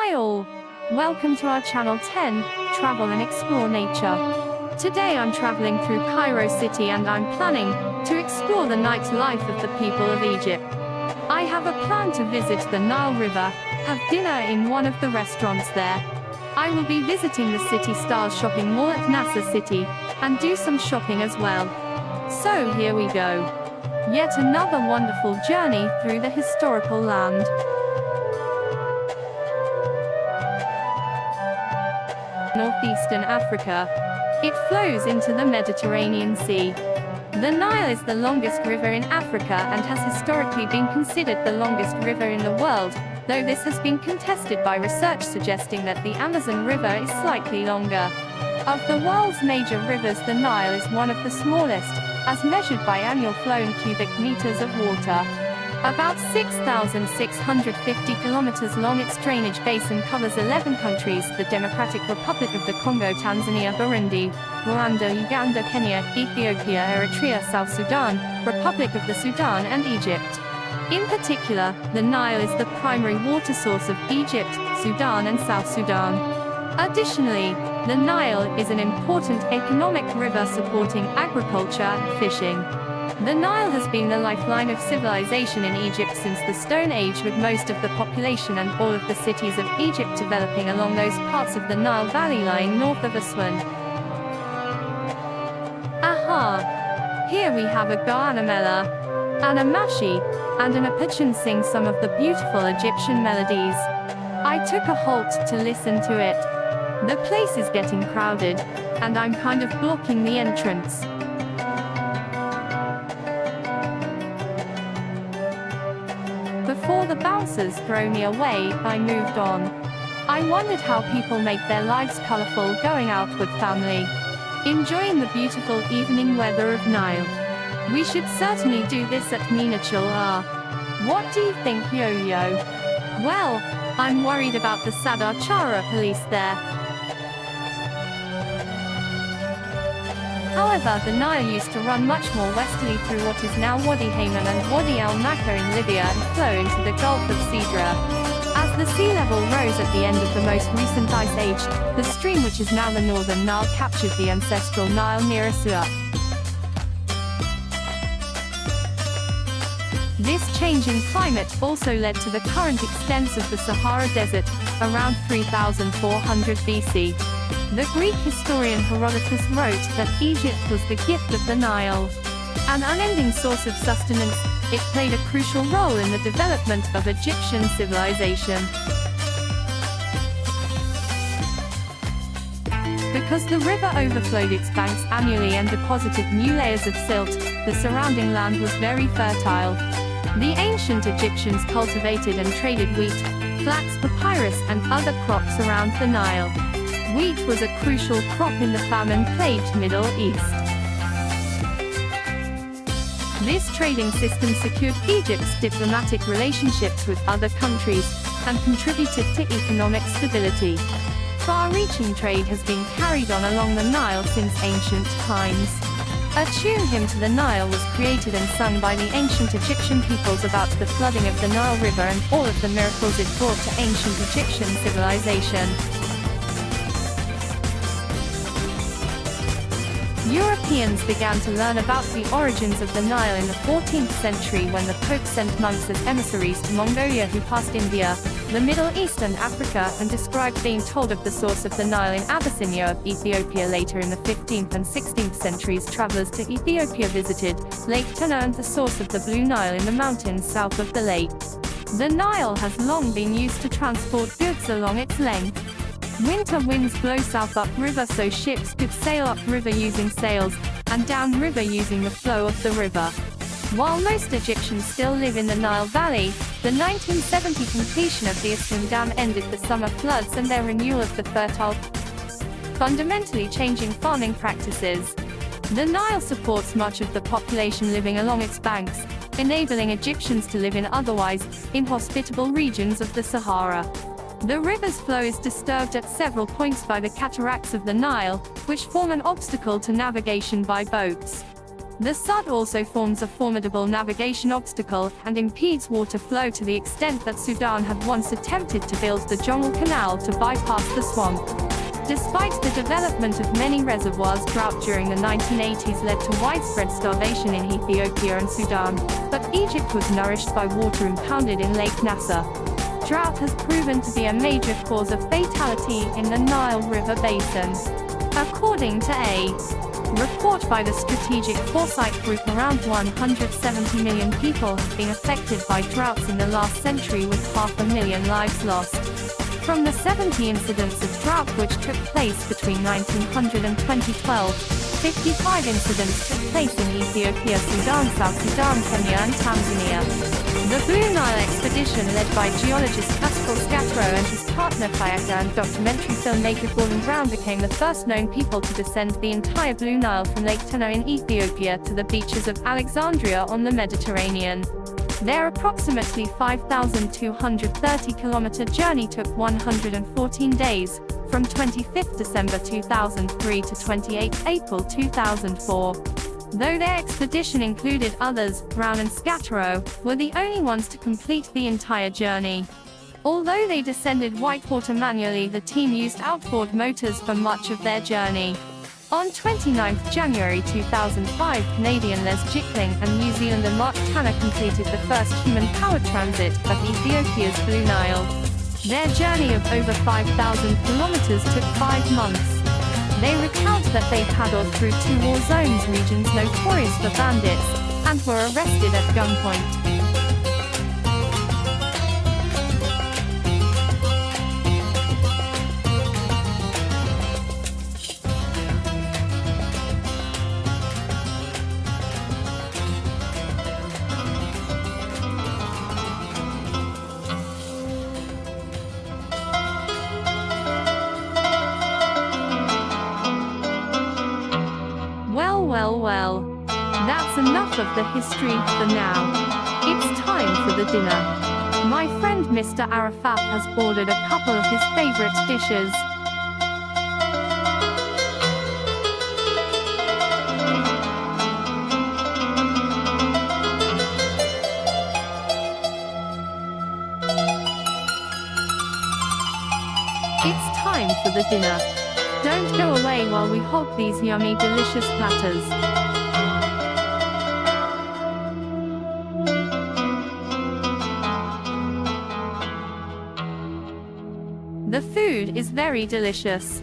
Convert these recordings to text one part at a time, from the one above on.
Hi all! Welcome to our channel 10, Travel and Explore Nature. Today I'm traveling through Cairo city and I'm planning to explore the nightlife of the people of Egypt. I have a plan to visit the Nile River, have dinner in one of the restaurants there. I will be visiting the city-style shopping mall at Nasser City, and do some shopping as well. So here we go. Yet another wonderful journey through the historical land. Northeastern Africa. It flows into the Mediterranean Sea. The Nile is the longest river in Africa and has historically been considered the longest river in the world, though this has been contested by research suggesting that the Amazon River is slightly longer. Of the world's major rivers, the Nile is one of the smallest, as measured by annual flow in cubic meters of water. About 6,650 kilometers long, its drainage basin covers 11 countries: the Democratic Republic of the Congo, Tanzania, Burundi, Rwanda, Uganda, Kenya, Ethiopia, Eritrea, South Sudan, Republic of the Sudan, and Egypt. In particular, the Nile is the primary water source of Egypt, Sudan, and South Sudan. Additionally, the Nile is an important economic river supporting agriculture and fishing. The Nile has been the lifeline of civilization in Egypt since the Stone Age, with most of the population and all of the cities of Egypt developing along those parts of the Nile Valley lying north of Aswan. Aha! Here we have a Ghanamela, an Amashi, and an Apachan sing some of the beautiful Egyptian melodies. I took a halt to listen to it. The place is getting crowded, and I'm kind of blocking the entrance. Before the bouncers throw me away, I moved on. I wondered how people make their lives colorful going out with family, enjoying the beautiful evening weather of Nile. We should certainly do this at Mina Chilha. What do you think, Yo-Yo? Well, I'm worried about the Sadar Chara police there. However, the Nile used to run much more westerly through what is now Wadi Hayman and Wadi El Nakba in Libya and flow into the Gulf of Sidra. As the sea level rose at the end of the most recent ice age, the stream, which is now the Northern Nile, captured the ancestral Nile near Asua. This change in climate also led to the current extents of the Sahara Desert, around 3400 BC. The Greek historian Herodotus wrote that Egypt was the gift of the Nile. An unending source of sustenance, it played a crucial role in the development of Egyptian civilization. Because the river overflowed its banks annually and deposited new layers of silt, the surrounding land was very fertile. The ancient Egyptians cultivated and traded wheat, flax, papyrus, and other crops around the Nile. Wheat was a crucial crop in the famine-plagued Middle East. This trading system secured Egypt's diplomatic relationships with other countries, and contributed to economic stability. Far-reaching trade has been carried on along the Nile since ancient times. A tune hymn to the Nile was created and sung by the ancient Egyptian peoples about the flooding of the Nile River and all of the miracles it brought to ancient Egyptian civilization. Europeans began to learn about the origins of the Nile in the 14th century when the Pope sent monks as emissaries to Mongolia, who passed India, the Middle East and Africa, and described being told of the source of the Nile in Abyssinia of Ethiopia. Later in the 15th and 16th centuries, travelers to Ethiopia visited Lake Tana and the source of the Blue Nile in the mountains south of the lake. The Nile has long been used to transport goods along its length. Winter winds blow south upriver, so ships could sail upriver using sails, and downriver using the flow of the river. While most Egyptians still live in the Nile Valley, the 1970 completion of the Aswan Dam ended the summer floods and their renewal of the fertile, fundamentally changing farming practices. The Nile supports much of the population living along its banks, enabling Egyptians to live in otherwise inhospitable regions of the Sahara. The river's flow is disturbed at several points by the cataracts of the Nile, which form an obstacle to navigation by boats. The Sud also forms a formidable navigation obstacle and impedes water flow to the extent that Sudan had once attempted to build the Jongle Canal to bypass the swamp. Despite the development of many reservoirs, drought during the 1980s led to widespread starvation in Ethiopia and Sudan, but Egypt was nourished by water impounded in Lake Nasser. Drought has proven to be a major cause of fatality in the Nile River basin. According to a report by the Strategic Foresight Group, around 170 million people have been affected by droughts in the last century, with 500,000 lives lost. From the 70 incidents of drought which took place between 1900 and 2012, 55 incidents took place in Ethiopia, Sudan, South Sudan, Kenya and Tanzania. The Blue Nile expedition, led by geologist Pascal Scattereau and his partner kayaker and documentary filmmaker Gordon Brown, became the first known people to descend the entire Blue Nile from Lake Tana in Ethiopia to the beaches of Alexandria on the Mediterranean. Their approximately 5,230-kilometer journey took 114 days, from 25 December 2003 to 28 April 2004. Though their expedition included others, Brown and Scattereau were the only ones to complete the entire journey. Although they descended Whitewater manually, the team used outboard motors for much of their journey. On 29 January 2005, Canadian Les Jickling and New Zealander Mark Tanner completed the first human-powered transit of Ethiopia's Blue Nile. Their journey of over 5,000 kilometers took 5 months. They recount that they paddled through 2 war zones, regions notorious for bandits, and were arrested at gunpoint. Well, that's enough of the history for now. It's time for the dinner. My friend Mr. Arafat has ordered a couple of his favorite dishes. It's time for the dinner. Don't go away while we hog these yummy, delicious platters. The food is very delicious.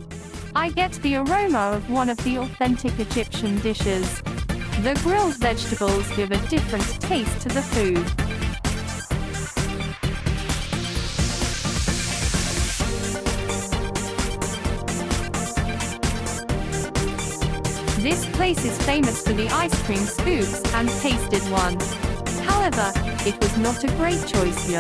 I get the aroma of one of the authentic Egyptian dishes. The grilled vegetables give a different taste to the food. This place is famous for the ice cream scoops and tasted one. However, it was not a great choice, yo.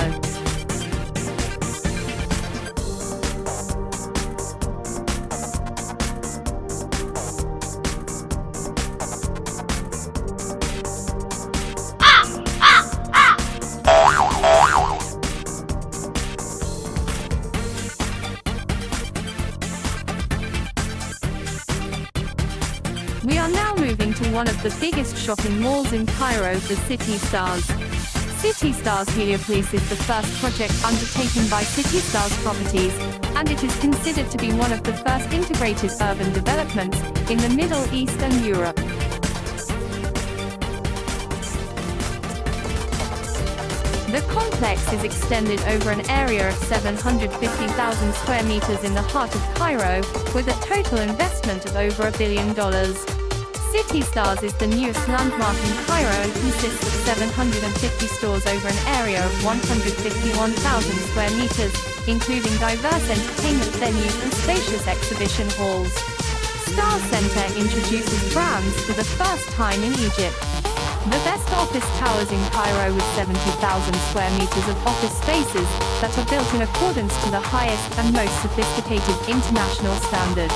We are now moving to one of the biggest shopping malls in Cairo, the City Stars. City Stars Heliopolis is the first project undertaken by City Stars Properties, and it is considered to be one of the first integrated urban developments in the Middle East and Europe. The complex is extended over an area of 750,000 square meters in the heart of Cairo, with a total investment of over $1 billion. City Stars is the newest landmark in Cairo and consists of 750 stores over an area of 151,000 square meters, including diverse entertainment venues and spacious exhibition halls. Star Center introduces brands for the first time in Egypt. The best office towers in Cairo, with 70,000 square meters of office spaces that are built in accordance to the highest and most sophisticated international standards.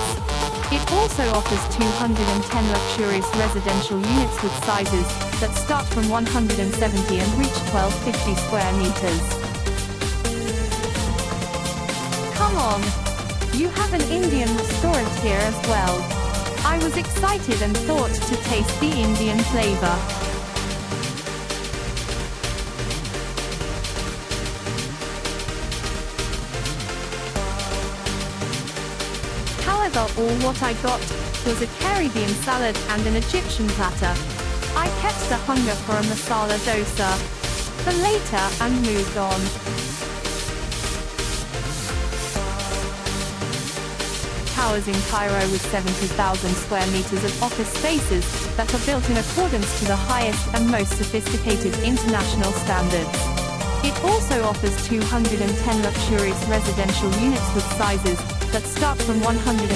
It also offers 210 luxurious residential units with sizes that start from 170 and reach 1,250 square meters. Come on! You have an Indian restaurant here as well. I was excited and thought to taste the Indian flavor. However, all what I got was a Caribbean salad and an Egyptian platter. I kept the hunger for a masala dosa for later and moved on. Towers in Cairo with 70,000 square meters of office spaces that are built in accordance to the highest and most sophisticated international standards. It also offers 210 luxurious residential units with sizes that start from 170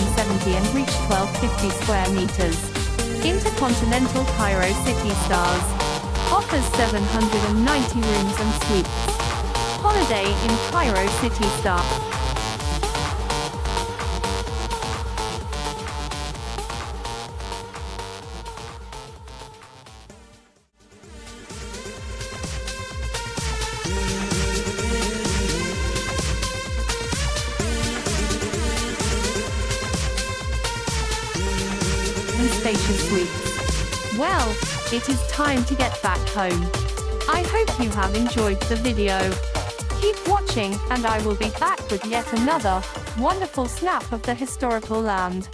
and reach 1250 square meters. Intercontinental Cairo City Stars offers 790 rooms and suites. Holiday in Cairo City Star. And spacious suites. Well, it is time to get back home. I hope you have enjoyed the video. Keep watching, and I will be back with yet another wonderful snap of the historical land.